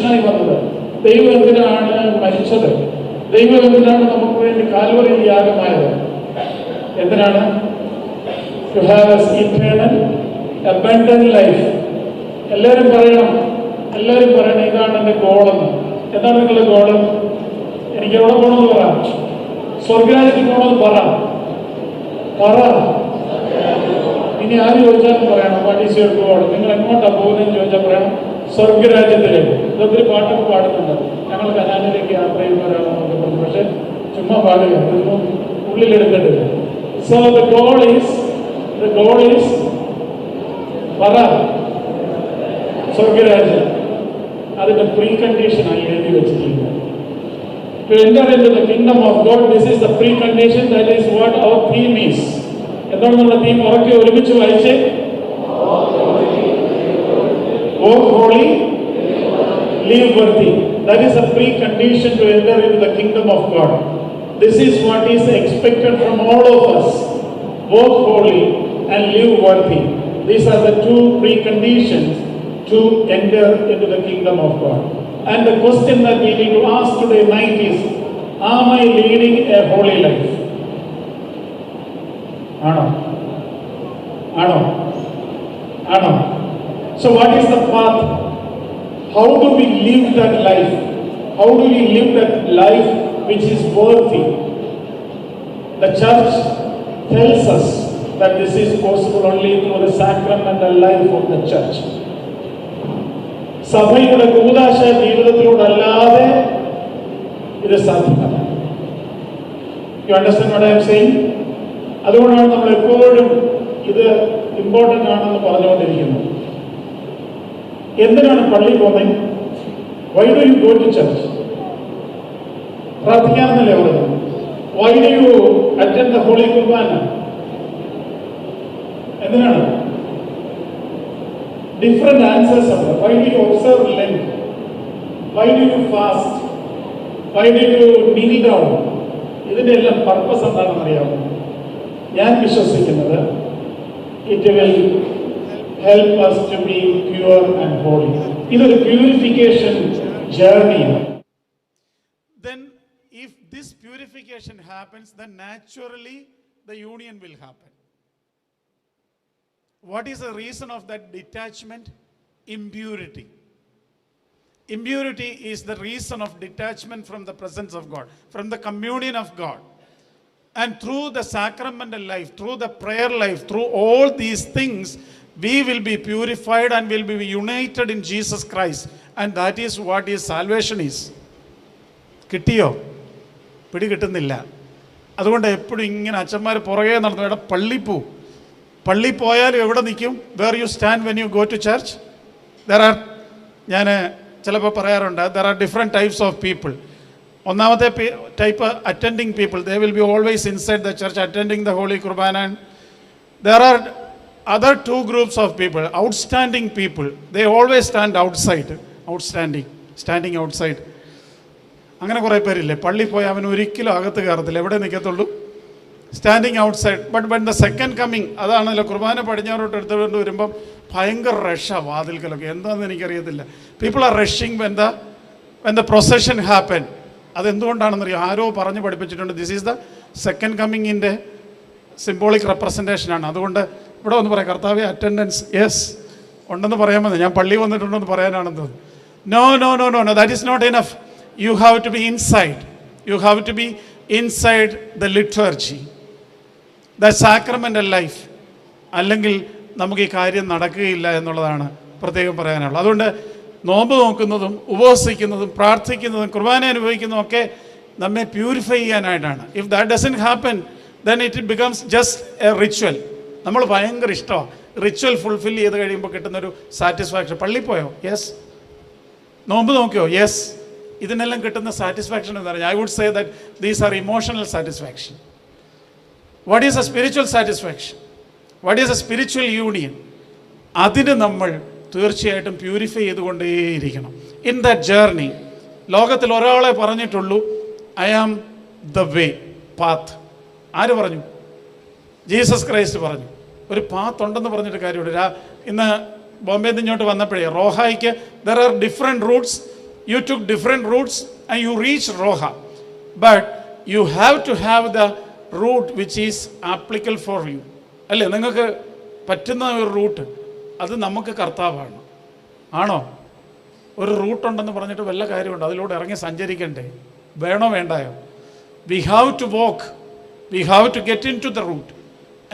മനുഷ്യനായി വന്നത്? ദൈവം എന്തിനാണ് മരിച്ചത്? ദൈവം എന്തിനാണ് നമുക്ക് വേണ്ടി കാൽവറിയിൽ യാഗമായത്? എന്തിനാണ്? To have eternal abundant life. എല്ലാവരും പറയണം ഇതാണ് എൻ്റെ ഗോളെന്ന്. എന്താണ് നിങ്ങളുടെ ഗോള്? എനിക്ക് എവിടെ പോകണമെന്ന് പറ. സ്വർഗരാജ്യത്തിൽ പോകണമെന്ന് പറ. ഇനി ആര് ചോദിച്ചാലും പറയണം വാട്ട് ഈസ് യുവർ ഗോൾ, നിങ്ങൾ എങ്ങോട്ടാണ് പോകുന്നതെന്ന് ചോദിച്ചാൽ പറയണം സ്വർഗരാജ്യത്തിലേക്ക്. ഇതൊത്തിരി പാട്ടൊക്കെ പാടുന്നുണ്ട്, ഞങ്ങൾ കനാലിലേക്ക് യാത്ര ചെയ്യുന്നവരാണെന്നൊക്കെ പറഞ്ഞു. പക്ഷെ ചുമ്മാ പാടുക, ഇതൊന്നും ഉള്ളിലെടുക്കട്ടില്ല. സോ ദ ഗോൾ ഈസ് പറ സ്വർഗരാജ്യം. അതിന്റെ പ്രീ കണ്ടീഷനായി എഴുതി വെച്ചിരിക്കുന്നത്. To enter into the kingdom of God, this is the precondition. That is what our theme is. എന്താണ് നമ്മുടെ തീം? ഉറക്കെ ഒരുമിച്ച് വായിച്ചേ. Walk holy, live worthy. That is a precondition to enter into the kingdom of God. This is what is expected from all of us. Walk holy and live worthy. These are the two preconditions to enter into the kingdom of God. And the question that we need to ask today night is, am I leading a holy life? Ano. So what is the path? How do we live that life? How do we live that life which is worthy? The church tells us that this is possible only through the sacramental life of the church. സഭയുടെ കൂദാശ ജീവിതത്തിലൂടല്ലാതെ ഇത് സാധ്യമല്ല. You understand what I am saying? അതുകൊണ്ടാണ് നമ്മൾ എപ്പോഴും ഇത് important ആണെന്ന് പറഞ്ഞുകൊണ്ടിരിക്കുന്നത്. എന്തിനാണ് പള്ളി പോകുന്നത്? Why do you go to church? പ്രാർത്ഥിക്കാമെന്നല്ലേ പറയുന്നത്? Why do you attend the holy Qurbana? എന്തിനാണ്? Different answers are there. Why do you observe Lent? Why do you fast? Why do you kneel down? ഇതിൻ്റെ എല്ലാം പർപ്പസ് എന്താണെന്ന് അറിയാമോ? ഞാൻ വിശ്വസിക്കുന്നത് it will help us to be pure and holy. ഇതൊരു purification journey. Then if this purification happens, then naturally the union will happen. What is the reason of that detachment? Impurity. Impurity is the reason of detachment from the presence of God, from the communion of God. And through the sacramental life, through the prayer life, through all these things, we will be purified and will be united in Jesus Christ. And that is what is salvation is. കിട്ടിയോ? പിടി കിട്ടുന്നില്ല. അതുകൊണ്ട് എപ്പോഴും ഇങ്ങനെ അച്ഛന്മാർ പുറകെ നടന്നു. ഇവിടെ പള്ളി പോയാലും എവിടെ നിൽക്കും? Where you stand when you go to church? ഞാൻ ചിലപ്പോൾ പറയാറുണ്ട്, there are different types of people. ഒന്നാമത്തെ type attending people. They will be always inside the church attending the holy Qurbana. There are other two groups of people, outstanding people. They always stand outside. Standing outside. അങ്ങനെ കുറേ പേരില്ലേ, പള്ളി പോയി അവൻ ഒരിക്കലും അകത്ത് കയറത്തില്ല, എവിടെ നിൽക്കത്തുള്ളൂ? Standing outside. But when the second coming, അതാണല്ലോ കുർബാന പടിഞ്ഞാറോട്ട് എടുത്തുകൊണ്ട് വരുമ്പം ഭയങ്കര റഷാണ് വാതിൽക്കലൊക്കെ. എന്താണെന്ന് എനിക്കറിയത്തില്ല. People are rushing when the procession happen. അതെന്തുകൊണ്ടാണെന്നറിയാം? ആരോ പറഞ്ഞ് പഠിപ്പിച്ചിട്ടുണ്ട്. ദിസ് ഈസ് ദ സെക്കൻഡ് കമ്മിങ്ങിൻ്റെ സിംബോളിക് റെപ്രസെൻറ്റേഷനാണ്. അതുകൊണ്ട് ഇവിടെ ഒന്ന് പറയാം, കർത്താവേ അറ്റൻഡൻസ് യെസ് ഉണ്ടെന്ന് പറയാൻ മതി, ഞാൻ പള്ളി വന്നിട്ടുണ്ടെന്ന് പറയാനാണെന്ന് തോന്നുന്നു. No, that is not enough. You have to be inside. You have to be inside the liturgy, the sacramental life. അല്ലെങ്കിൽ നമുക്ക് ഈ കാര്യം നടക്കുകയില്ല എന്നുള്ളതാണ് പ്രത്യേകം പറയാനുള്ളത്. അതുകൊണ്ട് നോമ്പ് നോക്കുന്നതും ഉപവസിക്കുന്നതും പ്രാർത്ഥിക്കുന്നതും കുർബാന അനുഭവിക്കുന്നതും ഒക്കെ നമ്മെ പ്യൂരിഫൈ ചെയ്യാനായിട്ടാണ്. If that doesn't happen, then it becomes just a ritual. നമ്മൾ ഭയങ്കര ഇഷ്ടമാണ് റിച്വൽ ഫുൾഫിൽ ചെയ്ത് കഴിയുമ്പോൾ കിട്ടുന്നൊരു സാറ്റിസ്ഫാക്ഷൻ. പള്ളി പോയോ? യെസ്. നോമ്പ് നോക്കിയോ? യെസ്. ഇതിനെല്ലാം കിട്ടുന്ന സാറ്റിസ്ഫാക്ഷൻ എന്ന് പറഞ്ഞാൽ I would say that these are emotional satisfaction. What is a spiritual satisfaction? What is a spiritual union? അതിന് നമ്മൾ തീർച്ചയായിട്ടും പ്യൂരിഫൈ ചെയ്തുകൊണ്ടേയിരിക്കണം. ഇൻ ദാറ്റ് ജേർണി ലോകത്തിൽ ഒരാളെ പറഞ്ഞിട്ടുള്ളൂ, I am the way, path. ആര് പറഞ്ഞു? ജീസസ് ക്രൈസ്റ്റ് പറഞ്ഞു. ഒരു പാത്ത് ഉണ്ടെന്ന് പറഞ്ഞിട്ട് കാര്യമുണ്ട്. ഇന്ന് ബോംബെയിൽ നിന്ന് ഇങ്ങോട്ട് വന്നപ്പോഴേ റോഹായിക്ക് there are different routes. you took different routes and you reached Roha. But you have to have the route which is applicable for you. അല്ലേ, നിങ്ങൾക്ക് പറ്റുന്ന ഒരു റൂട്ട്, അത് നമുക്ക് കർത്താവാണ്. ആണോ? ഒരു റൂട്ടുണ്ടെന്ന് പറഞ്ഞിട്ട് വല്ല കാര്യമുണ്ട്? അതിലൂടെ ഇറങ്ങി സഞ്ചരിക്കണ്ടേ? വേണോ വേണ്ടായോ? We have to walk, we have to get in to the route.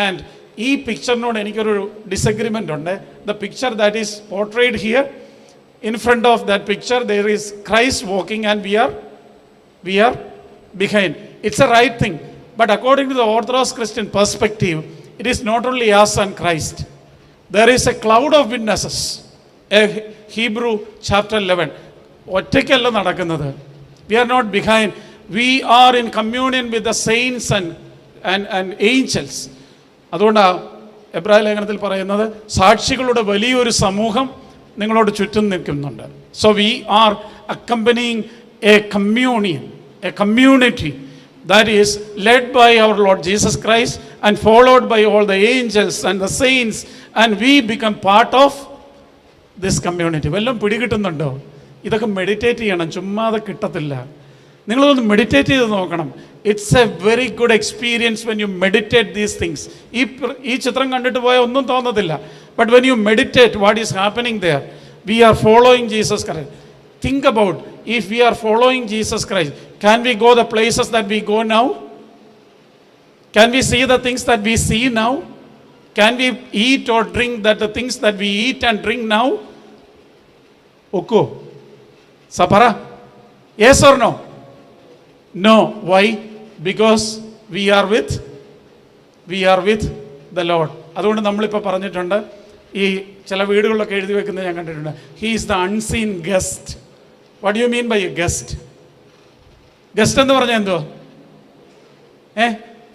And ഈ പിക്ചറിനോട് എനിക്കൊരു ഡിസഗ്രിമെൻ്റ് ഉണ്ട്. The picture that is portrayed here, in front of that picture there is Christ walking and we are behind. It's a right thing, but according to the Orthodox Christian perspective, it is not only us and Christ. There is a cloud of witnesses. Hebrew chapter 11. ഒറ്റയ്ക്കല്ല നടക്കുന്നത്. We are not behind. We are in communion with the saints and angels. അതുകൊണ്ടാണ് എബ്രായ ലേഖനത്തിൽ പറയുന്നത്, സാക്ഷികളുടെ വലിയൊരു സമൂഹം നിങ്ങളോട് ചുറ്റും നിൽക്കുന്നുണ്ട്. So we are accompanying a communion, a community that is led by our lord Jesus Christ and followed by all the angels and the saints, and we become part of this community. വല്ലതും പിടികിട്ടുന്നുണ്ടോ? ഇതൊക്കെ meditate ചെയ്യണം, ചുമ്മാതെ കിട്ടത്തില്ല. നിങ്ങളൊന്ന് meditate ചെയ്ത് നോക്കണം. It's A very good experience when you meditate these things. ഈ ചിത്രം കണ്ടിട്ട് പോയാൽ ഒന്നും തോന്നത്തില്ല. But when you meditate what is happening there, we are following Jesus Christ. Think about, if we are following Jesus Christ, can we go the places that we go now? Can we see the things that we see now? Can we eat or drink the things that we eat and drink now? Ukku Sapara? Yes or no? No. Why? Because we are with the Lord. അതുകൊണ്ട് നമ്മളിപ്പോൾ പറഞ്ഞിട്ടുണ്ട്, ഈ ചില വീടുകളിലൊക്കെ എഴുതി വെക്കുന്നത് ഞാൻ കണ്ടിട്ടുണ്ട്, he is the unseen guest. What do you mean by a guest? Guest എന്ന് പറഞ്ഞാൽ എന്തോ?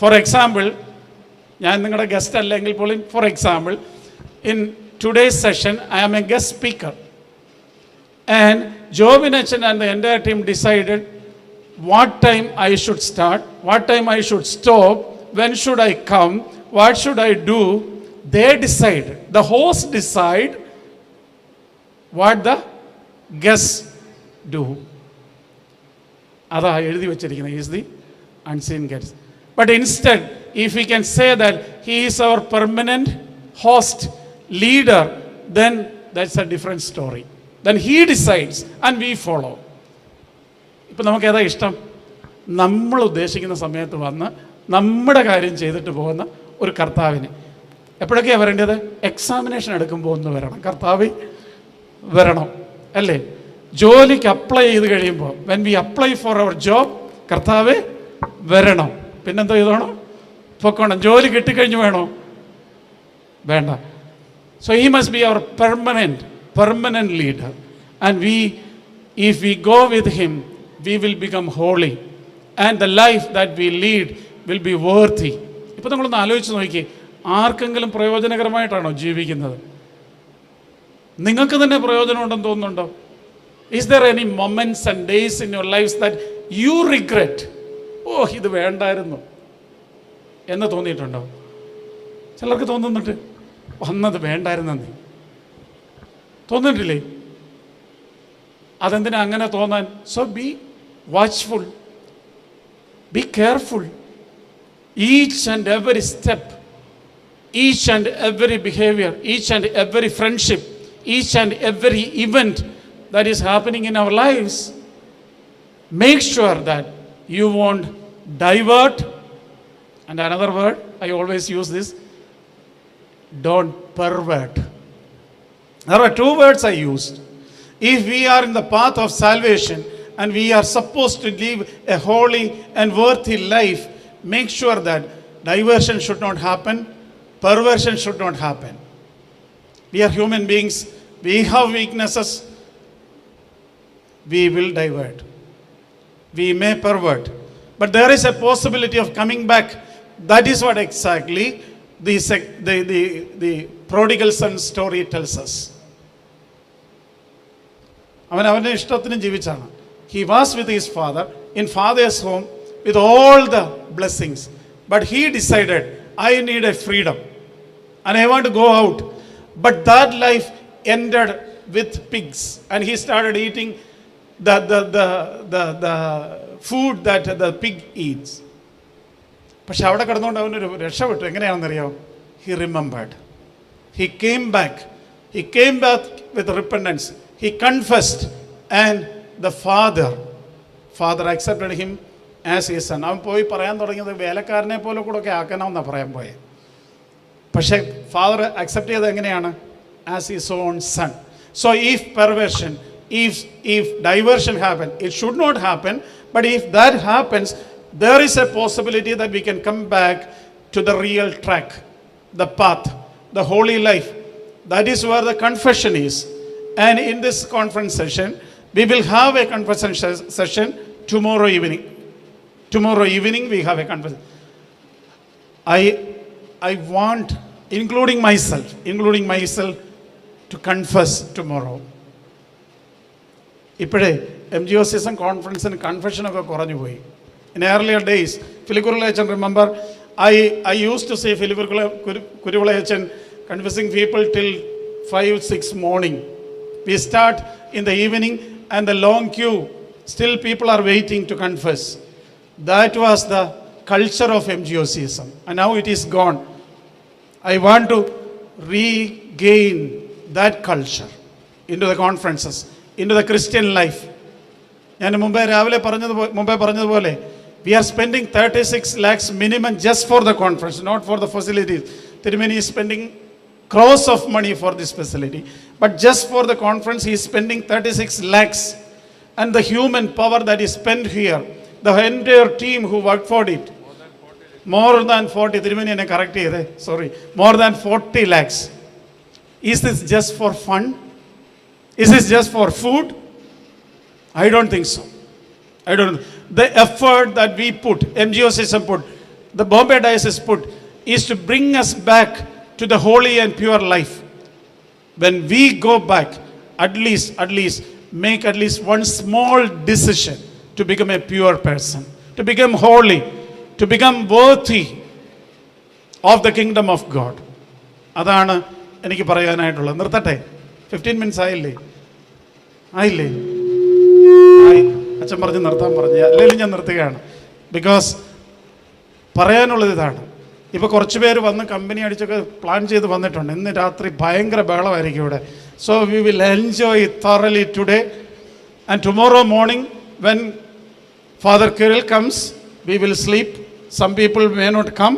ഫോർ എക്സാമ്പിൾ, ഞാൻ നിങ്ങളുടെ ഗസ്റ്റ് അല്ലെങ്കിൽ പോലും, for example, in today's session I am a guest speaker and Jobin അച്ഛൻ and the entire team decided what time I should start, what time I should stop, when should I come, what should I do. They decide, the host decide what the guests do. Ada ezhuthi vechirikkunna is the unseen guest. But instead, if we can say that he is our permanent host, leader, then that's a different story. Then he decides and we follow. ഇപ്പം നമുക്ക് ഏതാ ഇഷ്ടം? നമ്മൾ ഉദ്ദേശിക്കുന്ന സമയത്ത് വന്ന് നമ്മുടെ കാര്യം ചെയ്തിട്ട് പോകുന്ന ഒരു കർത്താവിന്. എപ്പോഴൊക്കെയാണ് വരേണ്ടത്? എക്സാമിനേഷൻ എടുക്കുമ്പോൾ ഒന്ന് വരണം, കർത്താവ് വരണം, അല്ലേ? ജോലിക്ക് അപ്ലൈ ചെയ്ത് കഴിയുമ്പോൾ, when we apply for our job, കർത്താവ് വരണം. പിന്നെന്തോ ചെയ്തോണം? പൊക്കോണം. ജോലി കിട്ടിക്കഴിഞ്ഞ് വേണോ? വേണ്ട. So he must be our permanent leader. And if we go with him, we will become holy and the life that we lead will be worthy. ഇപ്പോൾ നിങ്ങളൊന്ന് ആലോചിച്ച് നോക്കി, ആർക്കെങ്കിലും പ്രയോജനകരമായിട്ടാണോ ജീവിക്കുന്നത്? നിങ്ങൾക്ക് തന്നെ പ്രയോജനമുണ്ടെന്ന് തോന്നുന്നുണ്ടോ? Is there any moments and days in your lives that you regret, ഓ ഇത് വേണ്ടായിരുന്നു എന്ന് തോന്നിയിട്ടുണ്ടോ? ചിലർക്ക് തോന്നുന്നുണ്ട്, വന്നത് വേണ്ടായിരുന്നെന്ന് തോന്നിട്ടില്ലേ? അതെന്തിനാ അങ്ങനെ തോന്നാൻ? So B watchful, be careful. Each and every step, each and every behaviour, each and every friendship, each and every event that is happening in our lives, make sure that you won't divert. And another word I always use this, don't pervert. There are two words I used. If we are in the path of salvation and we are supposed to live a holy and worthy life, make sure that diversion should not happen, perversion should not happen. We are human beings, we have weaknesses. We will divert, we may pervert, but there is a possibility of coming back. That is what exactly the prodigal son story tells us. അവൻ്റെ ഇഷ്ടത്തിന് ജീവിച്ചാണ്. He was with his father in father's home with all the blessings, but he decided, I need a freedom and I want to go out. But that life ended with pigs and he started eating the food that the pig eats. പക്ഷെ അവിടെ കിടന്നുകൊണ്ട് അവനൊരു രക്ഷപ്പെട്ടു. എങ്ങനെയാണെന്നറിയോ? He remembered. He came back with repentance. He confessed, and the father accepted him as his son. അവൻ പോയി പറയാൻ തുടങ്ങിയത് വേലക്കാരനെ പോലെ കൂടെ ഒക്കെ ആക്കണമെന്നാണ് പറയാൻ പോയത്. പക്ഷേ ഫാദർ അക്സെപ്റ്റ് ചെയ്തത് എങ്ങനെയാണ്? As his own sun. So if perversion, if diversion happen, it should not happen, but if that happens, there is a possibility that we can come back to the real track, the path, the holy life. That is where the confession is. And in this conference session, we will have a confession session tomorrow evening. Tomorrow evening we have a confession. I want, including myself, to confess tomorrow. ഇപ്പോഴേ MGOCism കോൺഫറൻസിന് കൺഫെഷനൊക്കെ കുറഞ്ഞു പോയി. In earlier days, Filikurulayachan, remember, I used to see Filikurulayachan confessing people till 5-6 morning. We start in the evening and the long queue, still people are waiting to confess. That was the culture of MGOCism, and now it is gone. I want to regain that culture into the conferences, into the Christian life. ഞാൻ മുമ്പേ പറഞ്ഞതുപോലെ we are spending 36 lakhs minimum just for the conference, not for the facilities. Tirumeni is spending crores of money for this facility, but just for the conference he is spending 36 lakhs. And the human power that is spent here, the entire team who worked for it, more than 40, Tirumeni ene correct cheyide, sorry, more than 40 lakhs. Is this just for fun? Is this just for food? I don't think so. I don't know. The effort that we put, MGOCism put, the Bombay Diocese put, is to bring us back to the holy and pure life. When we go back, at least make at least one small decision to become a pure person, to become holy, to become worthy of the kingdom of God. അതാണ് എനിക്ക് പറയാനായിട്ടുള്ളത്. നിർത്തട്ടെ? 15 minutes ആയില്ലേ? അച്ഛൻ പറഞ്ഞ് നിർത്താൻ പറഞ്ഞു, അല്ലെങ്കിൽ ഞാൻ നിർത്തുകയാണ്. ബിക്കോസ് പറയാനുള്ളത് ഇതാണ്. ഇപ്പോൾ കുറച്ച് പേര് വന്ന് കമ്പനി അടിച്ചൊക്കെ പ്ലാൻ ചെയ്ത് വന്നിട്ടുണ്ട്. ഇന്ന് രാത്രി ഭയങ്കര ബഹളമായിരിക്കും ഇവിടെ. So we will enjoy thoroughly today, and tomorrow morning when Father Kirill comes, we will sleep. Some people may not come.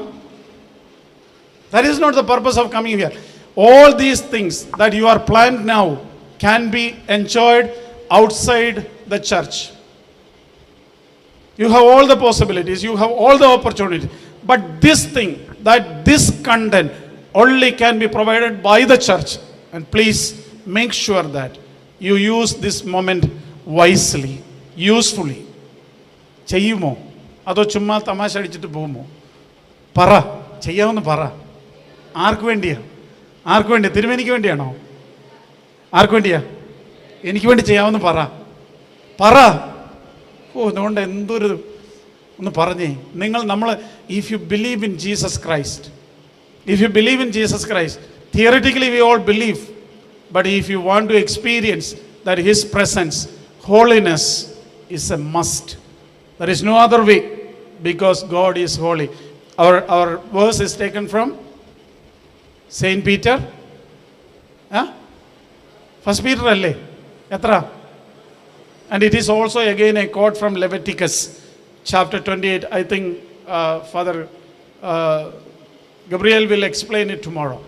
That is not the purpose of coming here. All these things that you are planned now can be enjoyed outside the church. You have all the possibilities, you have all the opportunities, but this thing, this content only can be provided by the church. And please make sure that you use this moment wisely, usefully. ചെയ്യുമോ അതോ ചുമ്മാ തമാശ അടിച്ചിട്ട് പോകുമോ? പറ, ചെയ്യാമെന്ന് പറ. ആർക്ക് വേണ്ടിയാ? തിരുമേനിക്ക് വേണ്ടിയാണോ? ആർക്ക് വേണ്ടിയാ? എനിക്ക് വേണ്ടി ചെയ്യാമെന്ന് പറ. അതുകൊണ്ട് എന്തൊരു ഒന്ന് പറഞ്ഞേ. നമ്മൾ if you believe in Jesus Christ, theoretically we all believe, but if you want to experience that his presence, holiness is a must. There is no other way, because God is holy. Our verse is taken from Saint Peter. First Peter അല്ലേ? എത്ര? And it is also again a quote from Leviticus chapter 28. I think Father Gabriel will explain it tomorrow.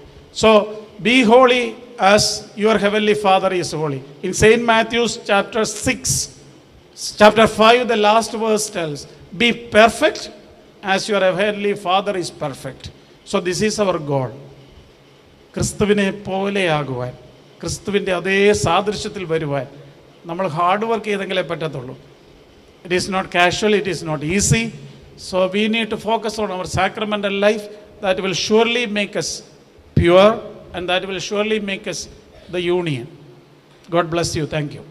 So be holy as your heavenly Father is holy. In Saint Matthew's chapter 5, the last verse tells, be perfect as your heavenly Father is perfect. So this is our goal. ക്രിസ്തുവിനെ പോലെയാകുവാൻ, ക്രിസ്തുവിൻ്റെ അതേ സാദൃശ്യത്തിൽ വരുവാൻ നമ്മൾ hard work ചെയ്തെങ്കിലേ പറ്റത്തുള്ളൂ. It is not casual, it is not easy. So we need to focus on our sacramental life. That will surely make us pure, and that will surely make us the union. God bless you. Thank you.